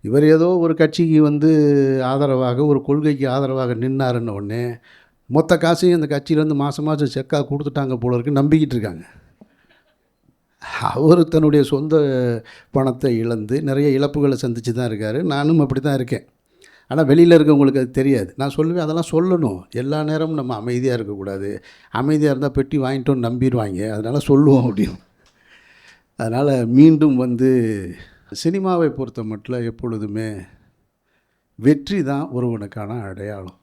இவர் ஏதோ ஒரு கட்சிக்கு வந்து ஆதரவாக, ஒரு கொள்கைக்கு ஆதரவாக நின்னாருன்ன உடனே மொத்த காசையும் இந்த கட்சியிலேருந்து மாதம் மாதம் செக்காக கொடுத்துட்டாங்க போல இருக்கு நம்பிக்கிட்டு இருக்காங்க. அவர் தன்னுடைய சொந்த பணத்தை இழந்து நிறைய இழப்புகளை சந்தித்து தான் இருக்கார். நானும் அப்படி தான் இருக்கேன். ஆனால் வெளியில் இருக்கவங்களுக்கு அது தெரியாது. நான் சொல்லுவேன், அதெல்லாம் சொல்லணும். எல்லா நேரமும் நம்ம அமைதியாக இருக்கக்கூடாது. அமைதியாக இருந்தால் பெட்டி வாங்கிட்டோன்னு நம்பிடுவாங்க. அதனால் சொல்லுவோம் அப்படின்னு. அதனால் மீண்டும் வந்து சினிமாவை பொறுத்த மட்டும் எப்பொழுதுமே வெற்றி தான் ஒருவனுக்கான அடையாளம்.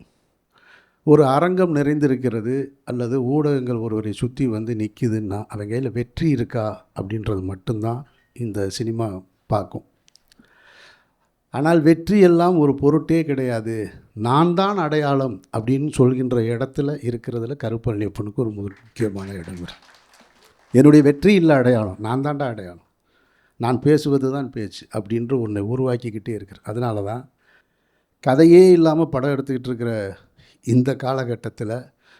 ஒரு அரங்கம் நிறைந்திருக்கிறது அல்லது ஊடகங்கள் ஒருவரை சுற்றி வந்து நிற்கிதுன்னா அவன் கையில் வெற்றி இருக்கா அப்படின்றது மட்டும்தான் இந்த சினிமா பார்க்கும். ஆனால் வெற்றி எல்லாம் ஒரு பொருட்டே கிடையாது, நான் தான் அடையாளம் அப்படின்னு சொல்கின்ற இடத்துல இருக்கிறதுல கருப்பழனியப்பனுக்கு ஒரு முக்கியமான இடம் இருக்குது. என்னுடைய வெற்றி இல்லை அடையாளம், நான் தாண்டா அடையாளம், நான் பேசுவது தான் பேச்சு அப்படின்ற ஒன்றை உருவாக்கிக்கிட்டே இருக்கிறேன். அதனால தான் கதையே இல்லாமல் படம் எடுத்துக்கிட்டு இருக்கிற இந்த காலகட்டத்தில்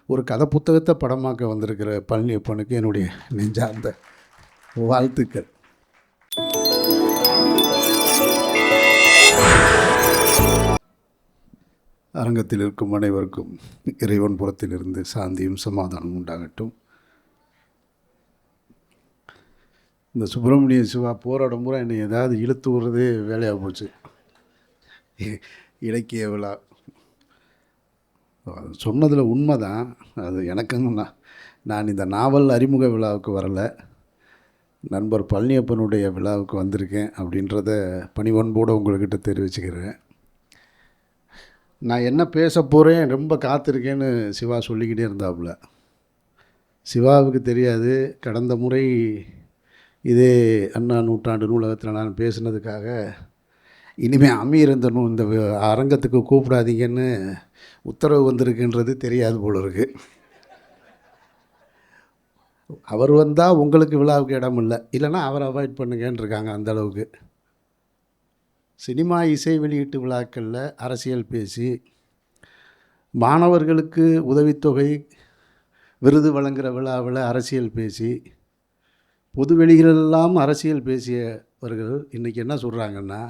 ஒரு கதை புத்தகத்தை படமாக்க வந்திருக்கிற பழனியப்பனுக்கு என்னுடைய நெஞ்சார்ந்த வாழ்த்துக்கள். அரங்கத்தில் இருக்கும் அனைவருக்கும் இறைவன் புறத்திலிருந்து சாந்தியும் சமாதானம் உண்டாகட்டும். இந்த சுப்பிரமணிய சிவா போராடும் பூரா என்னை ஏதாவது இழுத்து விடுறதே வேலையாக போச்சு. இலக்கிய விழா சொன்னதில் உண்மை தான். அது எனக்குன்னு நான் இந்த நாவல் அறிமுக விழாவுக்கு வரலை, நண்பர் பழனியப்பனுடைய விழாவுக்கு வந்திருக்கேன் அப்படின்றத பணிவன்போடு உங்கள்கிட்ட தெரிவிச்சுக்கிறேன். நான் என்ன பேச போகிறேன், ரொம்ப காத்திருக்கேன்னு சிவா சொல்லிக்கிட்டே இருந்தாப்புல. சிவாவுக்கு தெரியாது, கடந்த முறை இதே அண்ணா நூற்றாண்டு நூலகத்தில் நான் பேசினதுக்காக இனிமேல் அமீர் இந்த அரங்கத்துக்கு கூப்பிடாதீங்கன்னு உத்தரவு வந்திருக்குன்றது தெரியாது போல இருக்கு. அவர் வந்தால் உங்களுக்கு விழாவுக்கு இடம் இல்லை, இல்லைன்னா அவரை அவாய்ட் பண்ணுங்கன்னு இருக்காங்க. அந்தளவுக்கு சினிமா இசை வெளியீட்டு விழாக்களில் அரசியல் பேசி, மாணவர்களுக்கு உதவித்தொகை விருது வழங்குகிற விழாவில் அரசியல் பேசி, பொதுவெளிகளெல்லாம் அரசியல் பேசியவர்கள் இன்றைக்கி என்ன சொல்கிறாங்கன்னா,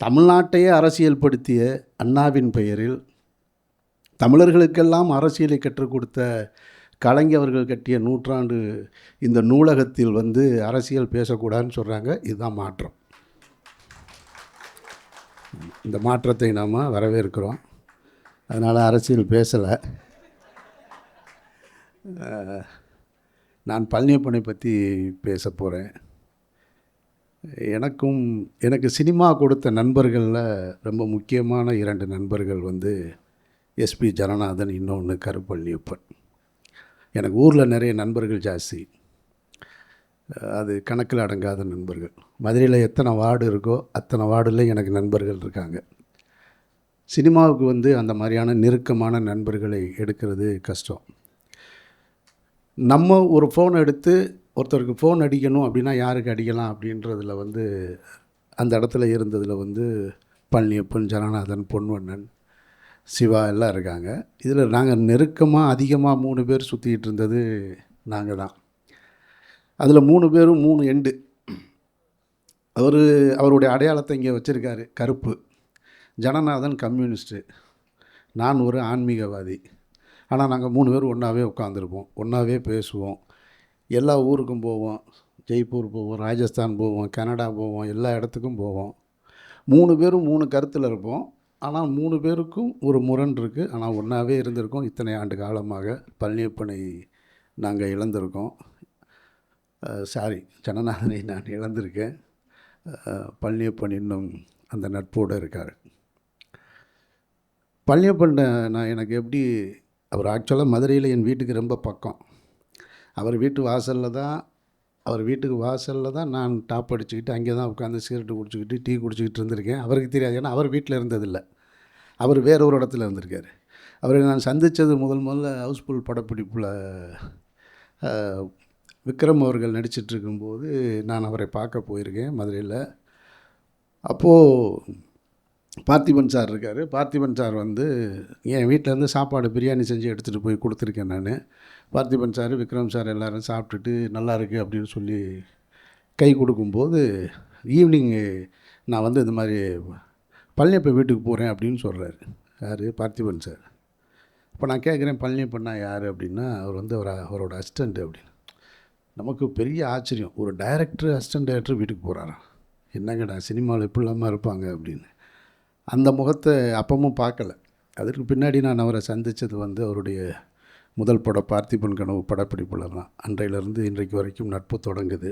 தமிழ்நாட்டையே அரசியல்படுத்திய அண்ணாவின் பெயரில் தமிழர்களுக்கெல்லாம் அரசியலை கற்றுக் கொடுத்த கலைஞர்கள் கட்டிய நூற்றாண்டு இந்த நூலகத்தில் வந்து அரசியல் பேசக்கூடாதுன்னு சொல்கிறாங்க. இதுதான் மாற்றம். இந்த மாற்றத்தை நாம் வரவேற்கிறோம். அதனால் அரசியல் பேசலை. நான் பழனியப்பனை பற்றி பேச போகிறேன். எனக்கு சினிமா கொடுத்த நண்பர்களில் ரொம்ப முக்கியமான 2 நண்பர்கள் வந்து எஸ்பி ஜனநாதன், இன்னொன்று கருப்பழனியப்பன். எனக்கு ஊரில் நிறைய நண்பர்கள் ஜாஸ்தி, அது கணக்கில் அடங்காத நண்பர்கள். மதுரையில் எத்தனை வார்டு இருக்கோ அத்தனை வார்டில் எனக்கு நண்பர்கள் இருக்காங்க. சினிமாவுக்கு வந்து அந்த மாதிரியான நெருக்கமான நண்பர்களை எடுக்கிறது கஷ்டம். நம்ம ஒரு ஃபோன் எடுத்து ஒருத்தருக்கு ஃபோன் அடிக்கணும் அப்படின்னா யாருக்கு அடிக்கலாம் அப்படின்றதில் வந்து அந்த இடத்துல இருந்ததில் வந்து பழனியப்பன், ஜனநாதன், பொன்வண்ணன், சிவா எல்லாம் இருக்காங்க. இதில் நாங்கள் நெருக்கமாக அதிகமாக 3 பேர் சுற்றிக்கிட்டு இருந்தது நாங்கள் தான். அதில் 3 பேரும் 3 எண்டு. அவருடைய அடையாளத்தை இங்கே வச்சுருக்காரு, கருப்பு. ஜனநாதன் கம்யூனிஸ்ட்டு, நான் ஒரு ஆன்மீகவாதி. ஆனால் நாங்கள் 3 பேர் ஒன்றாவே உட்காந்துருப்போம், ஒன்றாவே பேசுவோம், எல்லா ஊருக்கும் போவோம், ஜெய்ப்பூர் போவோம், ராஜஸ்தான் போவோம், கனடா போவோம், எல்லா இடத்துக்கும் போவோம். 3 பேரும் 3 கருத்தில் இருப்போம். ஆனால் 3 பேருக்கும் ஒரு முரண் இருக்குது. ஆனால் ஒன்றாவே இருந்திருக்கோம். இத்தனை ஆண்டு காலமாக பழனியப்பனை நாங்கள் இழந்திருக்கோம். ஜனநாதனை நான் இழந்திருக்கேன். பழனியப்பன் இன்னும் அந்த நட்போடு இருக்கார். பழனியப்பன் எனக்கு எப்படி, அவர் ஆக்சுவலாக மதுரையில் என் வீட்டுக்கு ரொம்ப பக்கம். அவர் வீட்டுக்கு வாசலில் தான் நான் டாப் அடிச்சுக்கிட்டு அங்கே தான் உட்காந்து சிகரெட்டு குடிச்சிக்கிட்டு டீ குடிச்சிக்கிட்டு இருந்திருக்கேன். அவருக்கு தெரியாது, ஏன்னா அவர் வீட்டில் இருந்ததில்லை, அவர் வேற ஒரு இடத்துல இருந்திருக்கார். அவரை நான் சந்தித்தது முதல்ல ஹவுஸ்ஃபுல் படப்பிடிப்பில் விக்ரம் அவர்கள் நடிச்சிட்ருக்கும்போது நான் அவரை பார்க்க போயிருக்கேன் மதுரையில். அப்போது பார்த்திபன் சார் இருக்கார். பார்த்திபன் சார் வந்து என் வீட்டிலேருந்து சாப்பாடு பிரியாணி செஞ்சு எடுத்துகிட்டு போய் கொடுத்துருக்கேன் நான். பார்த்திபன் சார், விக்ரம் சார் எல்லோரும் சாப்பிட்டுட்டு நல்லா இருக்குது அப்படின்னு சொல்லி கை கொடுக்கும்போது ஈவினிங்கு நான் வந்து இந்த மாதிரி பழனியப்பன் வீட்டுக்கு போகிறேன் அப்படின்னு சொல்கிறாரு. யார்? பார்த்திபன் சார். இப்போ நான் கேட்குறேன், பழனியப்பன்னா யார் அப்படின்னா, அவர் வந்து அவரோட அசிஸ்டண்ட்டு அப்படின்னு. நமக்கு பெரிய ஆச்சரியம், ஒரு டைரக்டர் அசிஸ்டன்ட் டைரக்டர் வீட்டுக்கு போகிறாராம். என்னங்கடா சினிமாவில் எப்படி இல்லாமல் இருப்பாங்க அப்படின்னு. அந்த முகத்தை அப்பவும் பார்க்கல. அதற்கு பின்னாடி நான் அவரை சந்தித்தது வந்து அவருடைய முதல் படம் பார்த்திபன் கனவு படப்பிடிப்புல தான். அன்றையிலிருந்து இன்றைக்கு வரைக்கும் நட்பு தொடங்குது.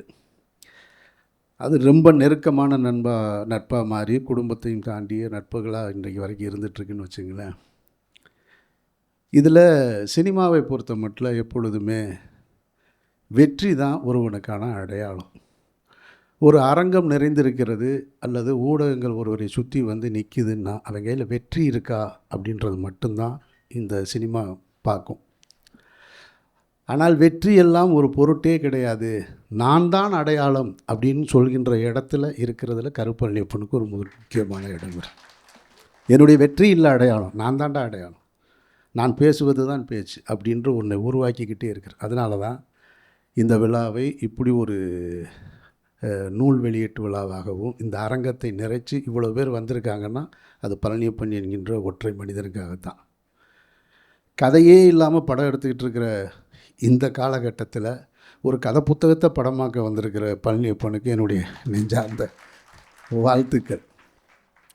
அது ரொம்ப நெருக்கமான நட்பாக மாறி குடும்பத்தையும் தாண்டிய நட்புகளாக இன்றைக்கு வரைக்கும் இருந்துகிட்ருக்குன்னு வச்சுங்களேன். இதில் சினிமாவை பொறுத்த மட்டும் எப்பொழுதுமே வெற்றி தான் ஒருவனுக்கான அடையாளம். ஒரு அரங்கம் நிறைந்திருக்கிறது அல்லது ஊடகங்கள் ஒருவரை சுற்றி வந்து நிற்கிதுன்னா அவங்க கையில் வெற்றி இருக்கா அப்படின்றது மட்டும்தான் இந்த சினிமா பார்க்கும். ஆனால் வெற்றி எல்லாம் ஒரு பொருட்டே கிடையாது, நான் தான் அடையாளம் அப்படின்னு சொல்கின்ற இடத்துல இருக்கிறதுல கருப்பழனியப்பனுக்கு ஒரு முக்கியமான இடம் இருக்குது. என்னுடைய வெற்றி இல்லை அடையாளம், நான் தாண்டா அடையாளம், நான் பேசுவது தான் பேச்சு அப்படின்ற ஒன்றை உருவாக்கிக்கிட்டே இருக்கிறேன். அதனால தான் இந்த விழாவை இப்படி ஒரு நூல் வெளியீட்டு விழாவாகவும் இந்த அரங்கத்தை நிறைச்சி இவ்வளோ பேர் வந்திருக்காங்கன்னா அது பழனியப்பன் என்கின்ற ஒற்றை மனிதனுக்காகத்தான். கதையே இல்லாமல் படம் எடுத்துக்கிட்டு இருக்கிற இந்த காலகட்டத்தில் ஒரு கதை புத்தகத்தை படமாக்க வந்திருக்கிற பழனியப்பனுக்கு என்னுடைய நெஞ்சார்ந்த வாழ்த்துக்கள்.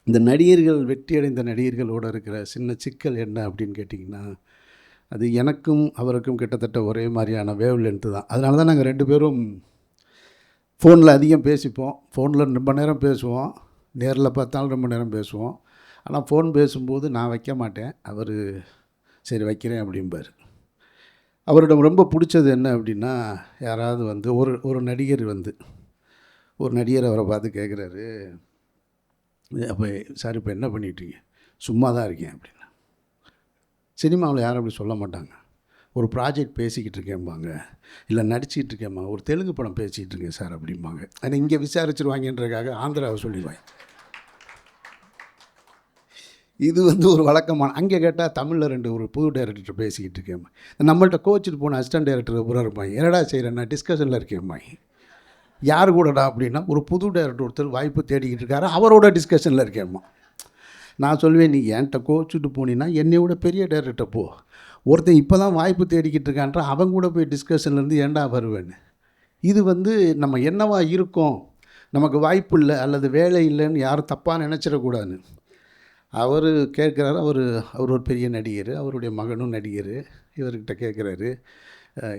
இந்த நடிகர்கள், வெற்றியடைந்த நடிகர்களோடு இருக்கிற சின்ன சிக்கல் என்ன அப்படின்னு கேட்டிங்கன்னா, அது எனக்கும் அவருக்கும் கிட்டத்தட்ட ஒரே மாதிரியான வேவ் லென்த்து தான். அதனால தான் நாங்கள் 2 பேரும் ஃபோனில் அதிகம் பேசிப்போம். ஃபோனில் ரொம்ப நேரம் பேசுவோம், நேரில் பார்த்தாலும் ரொம்ப நேரம் பேசுவோம். ஆனால் ஃபோன் பேசும்போது நான் வைக்க மாட்டேன், அவர் சரி வைக்கிறேன் அப்படிம்பார். அவரிடம் ரொம்ப பிடிச்சது என்ன அப்படின்னா, யாராவது வந்து ஒரு நடிகர் வந்து ஒரு நடிகர் அவரை பார்த்து கேட்குறாரு, அப்போ சார் இப்போ என்ன பண்ணிகிட்ருங்க? சும்மா தான் இருக்கேன் அப்படின்னா. சினிமாவில் யாரும் அப்படி சொல்ல மாட்டாங்க. ஒரு ப்ராஜெக்ட் பேசிக்கிட்டு இருக்கேன்பாங்க, இல்லை நடிச்சிக்கிட்டு இருக்கேன்பாங்க, ஒரு தெலுங்கு படம் பேசிக்கிட்டு இருக்கேன் சார் அப்படிம்பாங்க. ஆனால் இங்கே விசாரிச்சுருவாங்கன்றதுக்காக ஆந்திராவை சொல்லிடுவாங்க. இது வந்து ஒரு வழக்கமான. அங்கே கேட்டால் தமிழில் ஒரு புது டைரக்டர் பேசிக்கிட்டு இருக்கேன், நம்மள்கிட்ட கோச்சிட்டு போன அசிஸ்டன்ட் டைரக்டர் பூரா இருப்பாங்க, என்னடா செய்கிறேன் நான் டிஸ்கஷனில் இருக்கேன்பாங்க. யார் கூடடா அப்படின்னா, ஒரு புது டைரக்டர் ஒருத்தர் வாய்ப்பு தேடிக்கிட்டு இருக்காரு, அவரோட டிஸ்கஷனில் இருக்கேம்மா. நான் சொல்லுவேன், நீ என்கிட்ட கோச்சிட்டு போனீன்னா என்னை விட பெரிய டைரக்டர் போ, ஒருத்தன் இப்போ தான் வாய்ப்பு தேடிக்கிட்டு இருக்கான்ற அவங்க கூட போய் டிஸ்கஷன்லேருந்து ஏண்டா வருவேன்னு. இது வந்து நம்ம என்னவா இருக்கோம், நமக்கு வாய்ப்பு இல்லை அல்லது வேலை இல்லைன்னு யாரும் தப்பாக நினச்சிடக்கூடாதுன்னு. அவர் கேட்குறாரு, அவர் ஒரு பெரிய நடிகர், அவருடைய மகனும் நடிகர். இவர்கிட்ட கேட்குறாரு,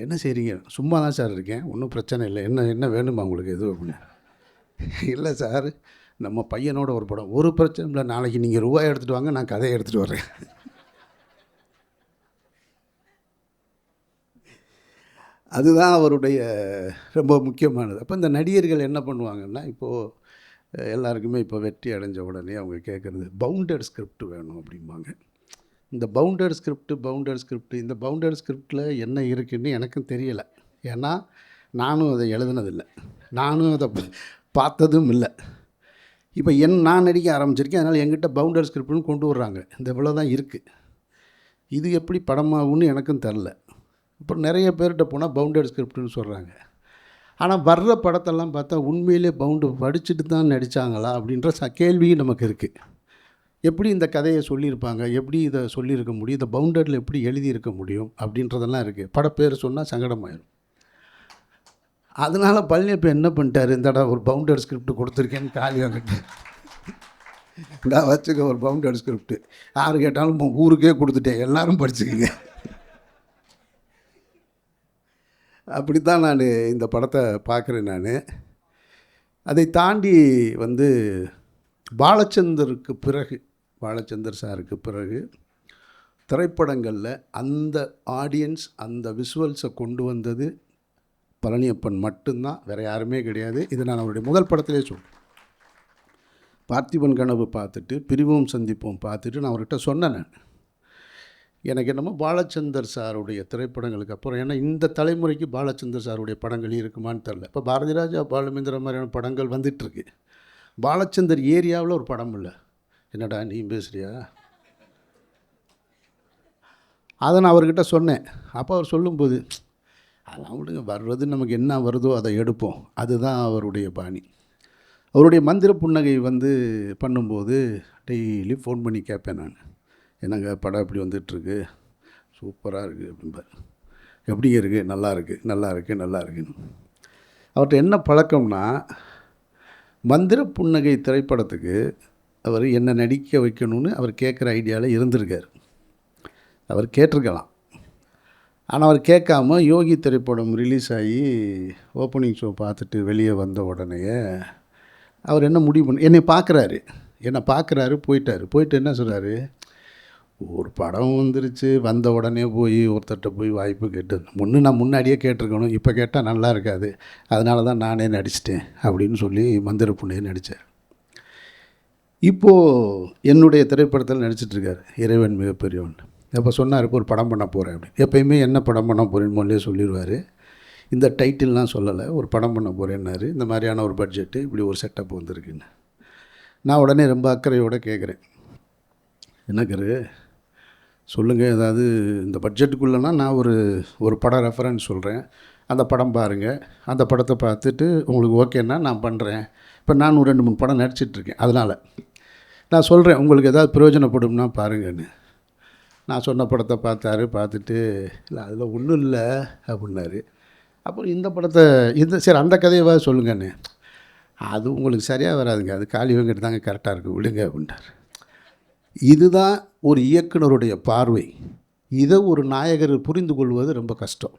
என்ன செய்கிறீங்க? சும்மா தான் சார் இருக்கேன், ஒன்றும் பிரச்சனை இல்லை, என்ன வேணுமா உங்களுக்கு எதுவும் அப்படின்னு. இல்லை சார், நம்ம பையனோட ஒரு படம், ஒரு பிரச்சனை இல்லை, நாளைக்கு நீங்கள் ரூபாய் எடுத்துகிட்டு வாங்க, நான் கதையை எடுத்துகிட்டு வரேன். அதுதான் அவருடைய ரொம்ப முக்கியமானது. அப்போ இந்த நடிகர்கள் என்ன பண்ணுவாங்கன்னா, இப்போது எல்லாருக்குமே இப்போ வெற்றி அடைஞ்ச உடனே அவங்க கேட்குறது பவுண்டட் ஸ்கிரிப்ட் வேணும் அப்படிம்பாங்க. இந்த பவுண்டட் ஸ்கிரிப்ட் இந்த பவுண்டட் ஸ்கிரிப்டில் என்ன இருக்குதுன்னு எனக்கும் தெரியலை. ஏன்னா நானும் அதை எழுதுனதில்லை, நானும் அதை பார்த்ததும் இல்லை. இப்போ நான் நடிக்க ஆரம்பிச்சிருக்கேன், அதனால் என்கிட்ட பவுண்டட் ஸ்கிரிப்ட்னு கொண்டு வர்றாங்க. இந்த இவ்வளோ தான் இருக்குது, இது எப்படி படமாகும்னு எனக்கும் தெரில. அப்புறம் நிறைய பேர்கிட்ட போனால் பவுண்டட் ஸ்கிரிப்ட்னு சொல்கிறாங்க. ஆனால் வர்ற படத்தெல்லாம் பார்த்தா உண்மையிலே பவுண்டு படிச்சுட்டு தான் நடித்தாங்களா அப்படின்ற கேள்வியும் நமக்கு இருக்குது. எப்படி இந்த கதையை சொல்லியிருப்பாங்க, எப்படி இதை சொல்லியிருக்க முடியும், இந்த பவுண்டடில் எப்படி எழுதியிருக்க முடியும் அப்படின்றதெல்லாம் இருக்குது. படப்பேர் சொன்னால் சங்கடமாயிடும். அதனால் பழனியப்பன் என்ன பண்ணிட்டார், இந்தடா ஒரு பவுண்டட் ஸ்கிரிப்ட் கொடுத்துருக்கேன்னு காலி வாங்கிட்டு, நான் வச்சுக்க ஒரு பவுண்டட் ஸ்கிரிப்ட், யார் கேட்டாலும் ஊருக்கே கொடுத்துட்டேன், எல்லோரும் படிச்சுக்கங்க. அப்படி தான் நான் இந்த படத்தை பார்க்குறேன். நான் அதை தாண்டி வந்து பாலச்சந்தர் சாருக்கு பிறகு திரைப்படங்களில் அந்த ஆடியன்ஸ், அந்த விஷுவல்ஸை கொண்டு வந்தது பழனியப்பன் மட்டும்தான், வேறு யாருமே கிடையாது. இது நான் அவருடைய முதல் படத்திலே சொல்கிறேன். பார்த்திபன் கனவு பார்த்துட்டு, பிரிவும் சந்திப்போம் பார்த்துட்டு நான் அவர்கிட்ட சொன்னேன், எனக்கு என்னமோ பாலச்சந்தர் சாருடைய திரைப்படங்களுக்கு அப்புறம், ஏன்னா இந்த தலைமுறைக்கு பாலச்சந்தர் சாருடைய படங்கள் இருக்குமான்னு தெரில. இப்போ பாரதி ராஜா, பாலுமேந்திரா மாதிரியான படங்கள் வந்துட்டுருக்கு, பாலச்சந்தர் ஏரியாவில் ஒரு படம் இல்லை. என்னடா நீ பேசுகிறியா? அதை நான் அவர்கிட்ட சொன்னேன். அப்போ அவர் சொல்லும்போது, அதெல்லாம் விடுங்க, வர்றது நமக்கு என்ன வருதோ அதை எடுப்போம், அதுதான் அவருடைய பாணி. அவருடைய மந்திர புன்னகை வந்து பண்ணும்போது டெய்லி ஃபோன் பண்ணி கேட்பேன் நான், என்னங்க படம் இப்படி வந்துட்டுருக்கு, சூப்பராக இருக்குது அப்படிம்பார். எப்படிங்க இருக்குது? நல்லா இருக்குது, நல்லா இருக்குது, நல்லா இருக்குன்னு. அவர்கிட்ட என்ன பழக்கம்னா, மந்திர புன்னகை திரைப்படத்துக்கு அவர் என்ன நடிக்க வைக்கணும்னு அவர் கேட்குற ஐடியாவில் இருந்திருக்கார். அவர் கேட்டிருக்கலாம். ஆனால் அவர் கேட்காம யோகி திரைப்படம் ரிலீஸ் ஆகி ஓப்பனிங் ஷோ பார்த்துட்டு வெளியே வந்த உடனேயே அவர் என்ன முடிவு பண்ண, என்னை பார்க்குறாரு, போயிட்டு என்ன சொல்கிறாரு, ஒரு படம் வந்துருச்சு, வந்த உடனே போய் ஒருத்தர்கிட்ட போய் வாய்ப்பு கேட்டு நான் முன்னாடியே கேட்டிருக்கணும், இப்போ கேட்டால் நல்லா இருக்காது, அதனால தான் நானே நடிச்சிட்டேன் அப்படின்னு சொல்லி மந்திர புண்ணியை நடித்தார். இப்போது என்னுடைய திரைப்படத்தில் நடிச்சிட்ருக்காரு, இறைவன் மிகப்பெரியவன். அப்போ சொன்னார், இப்போ ஒரு படம் பண்ண போகிறேன் அப்படின்னு. எப்போயுமே என்ன படம் பண்ண போகிறேன்னு முதல்லே சொல்லிடுவார். இந்த டைட்டில்லாம் சொல்லலை, ஒரு படம் பண்ண போகிறேன்னாரு. இந்த மாதிரியான ஒரு பட்ஜெட்டு, இப்படி ஒரு செட்டப் வந்திருக்குன்னு. நான் உடனே ரொம்ப அக்கறையோடு கேட்குறேன், என்னக்கரு சொல்லுங்கள், ஏதாவது இந்த பட்ஜெட்டுக்குள்ளேனா நான் ஒரு படம் ரெஃபரன்ஸ் சொல்கிறேன், அந்த படம் பாருங்கள், அந்த படத்தை பார்த்துட்டு உங்களுக்கு ஓகேன்னா நான் பண்ணுறேன். இப்போ நான் ஒரு 2-3 படம் நடிச்சிட்ருக்கேன், அதனால் நான் சொல்கிறேன், உங்களுக்கு எதாவது பிரயோஜனப்படும்னா பாருங்கன்னு. நான் சொன்ன படத்தை பார்த்துட்டு இல்லை அதில் ஒன்றும் இல்லை அப்படின்னாரு. அப்புறம் இந்த படத்தை சரி அந்த கதையவாக சொல்லுங்கன்னு. அது உங்களுக்கு சரியாக வராதுங்க, அது காளி வெங்கட் தாங்க கரெக்டாக இருக்குது, விடுங்க அப்படின்ட்டார். இதுதான் ஒரு இயக்குனருடைய பார்வை. இதை ஒரு நாயகர் புரிந்து கொள்வது ரொம்ப கஷ்டம்.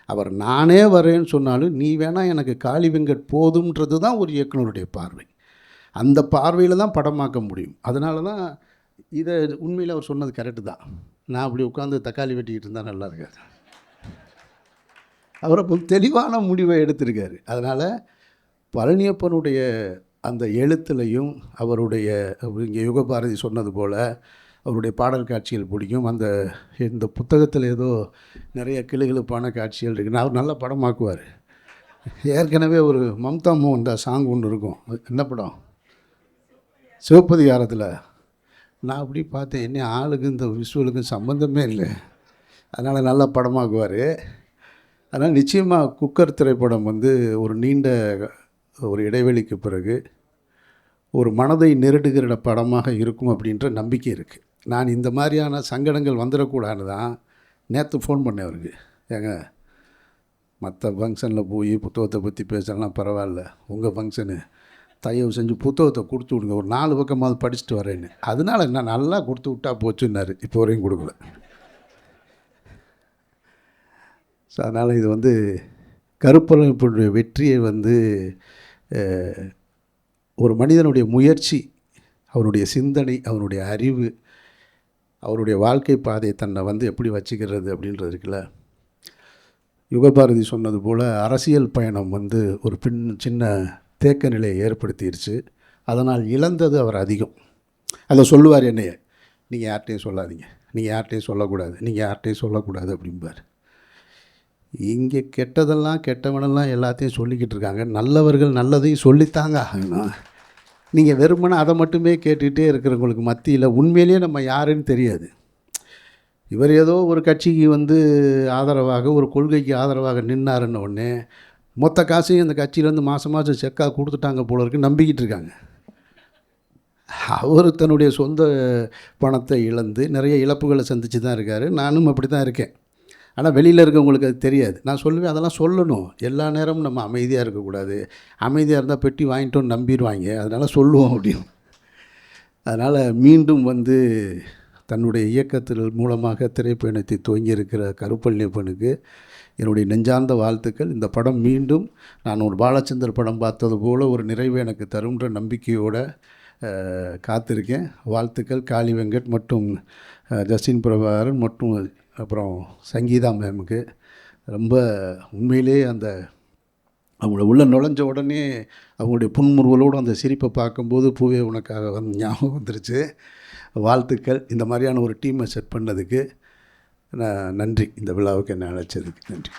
அவர் நானே வரேன்னு சொன்னாலும் நீ வேணால் எனக்கு காளி வெங்கட் போதும்ன்றது தான் ஒரு இயக்குனருடைய பார்வை. அந்த பார்வையில் தான் படமாக்க முடியும். அதனால தான் இதை உண்மையில் அவர் சொன்னது கரெக்டு தான். நான் அப்படி உட்காந்து தக்காளி வெட்டிக்கிட்டு இருந்தால் நல்லா இருக்காது. அவர் அப்போ தெளிவான முடிவை எடுத்திருக்காரு. அதனால் பழனியப்பனுடைய அந்த எழுத்துலையும் அவருடைய இங்கே யுகபாரதி சொன்னது போல் அவருடைய பாடல் காட்சிகள் பிடிக்கும். இந்த புத்தகத்தில் ஏதோ நிறைய கிளுகிழுப்பான காட்சிகள் இருக்குது. அவர் நல்ல படமாக்குவார். ஏற்கனவே ஒரு மம்தா மோகன் தாஸ் சாங் ஒன்று இருக்கும், என்ன படம், சிவப்பதிகாரத்தில். நான் அப்படி பார்த்தேன், என்ன ஆளுக்கு இந்த விஷுவலுக்கும் சம்மந்தமே இல்லை. அதனால் நல்ல படமாக்குவார். அதனால் நிச்சயமாக குக்கர் திரைப்படம் ஒரு நீண்ட ஒரு இடைவெளிக்கு பிறகு ஒரு மனதை நெருடுகிற படமாக இருக்கும் அப்படின்ற நம்பிக்கை இருக்குது. நான் இந்த மாதிரியான சங்கடங்கள் வந்துடக்கூடாதுன்னு தான் நேற்று ஃபோன் பண்ணேன் அவருக்கு. ஏங்க, மற்ற ஃபங்க்ஷனில் போய் புத்தகத்தை பற்றி பேசலாம் பரவாயில்ல, உங்கள் ஃபங்க்ஷனு தயவு செஞ்சு புத்தகத்தை கொடுத்து விடுங்க, ஒரு 4 பக்கமாவது படிச்சுட்டு வரேன்னு. அதனால் என்ன நல்லா கொடுத்து விட்டா போச்சுன்னாரு. இப்போ வரையும் கொடுக்கல. ஸோ அதனால் இது கருப்பொருளுடைய வெற்றியை ஒரு மனிதனுடைய முயற்சி, அவனுடைய சிந்தனை, அவனுடைய அறிவு, அவருடைய வாழ்க்கை பாதையை தன்னை எப்படி வச்சுக்கிறது அப்படின்றது இருக்குல்ல. யுகபாரதி சொன்னது போல் அரசியல் பயணம் ஒரு சின்ன தேக்க நிலையை ஏற்படுத்திடுச்சு. அதனால் இழந்தது அவர் அதிகம். அதை சொல்லுவார், என்னைய நீங்கள் யார்கிட்டையும் சொல்லாதீங்க, நீங்கள் யார்கிட்டையும் சொல்லக்கூடாது அப்படிம்பார். இங்கே கெட்டவனெல்லாம் எல்லாத்தையும் சொல்லிக்கிட்டு இருக்காங்க, நல்லவர்கள் நல்லதையும் சொல்லித்தாங்க ஆகணும். நீங்கள் வெறுமனே அதை மட்டுமே கேட்டுகிட்டே இருக்கிறவங்களுக்கு மத்தியில் உண்மையிலேயே நம்ம யாருன்னு தெரியாது. இவர் ஏதோ ஒரு கட்சிக்கு ஆதரவாக, ஒரு கொள்கைக்கு ஆதரவாக நின்னாருன்ன உடனே மொத்த காசையும் அந்த கட்சியிலேருந்து மாதம் செக்காக கொடுத்துட்டாங்க போல இருக்கு நம்பிக்கிட்டு இருக்காங்க. அவர் தன்னுடைய சொந்த பணத்தை இழந்து நிறைய இழப்புகளை சந்தித்து தான் இருக்கார். நானும் அப்படி தான் இருக்கேன். ஆனால் வெளியில் இருக்கவங்களுக்கு அது தெரியாது. நான் சொல்லுவேன், அதெல்லாம் சொல்லணும். எல்லா நேரமும் நம்ம அமைதியாக இருக்கக்கூடாது. அமைதியாக இருந்தால் பெட்டி வாங்கிட்டோன்னு நம்பிடுவாங்க, அதனால் சொல்லுவோம் அப்படின்னு. அதனால் மீண்டும் தன்னுடைய இயக்கத்தில் மூலமாக திரைப்பயணத்தை துவங்கியிருக்கிற கருப்பழனியப்பனுக்கு என்னுடைய நெஞ்சார்ந்த வாழ்த்துக்கள். இந்த படம் மீண்டும் நான் ஒரு பாலச்சந்தர் படம் பார்த்தது போல் ஒரு நிறைவு எனக்கு தரும்ன்ற நம்பிக்கையோடு காத்திருக்கேன். வாழ்த்துக்கள் காளி வெங்கட் மற்றும் ஜஸ்டின் பிரபாகரன் மற்றும் அப்புறம் சங்கீதா மேமுக்கு. ரொம்ப உண்மையிலே அவங்கள உள்ளே நுழைஞ்ச உடனே அவங்களுடைய புன்முறுவலோடு அந்த சிரிப்பை பார்க்கும்போது பூவே உனக்காக ஞாபகம் வந்துருச்சு. வாழ்த்துக்கள். இந்த மாதிரியான ஒரு டீமை செட் பண்ணதுக்கு நன்றி. இந்த விழாவுக்கு என்னை அழைச்சதுக்கு நன்றி.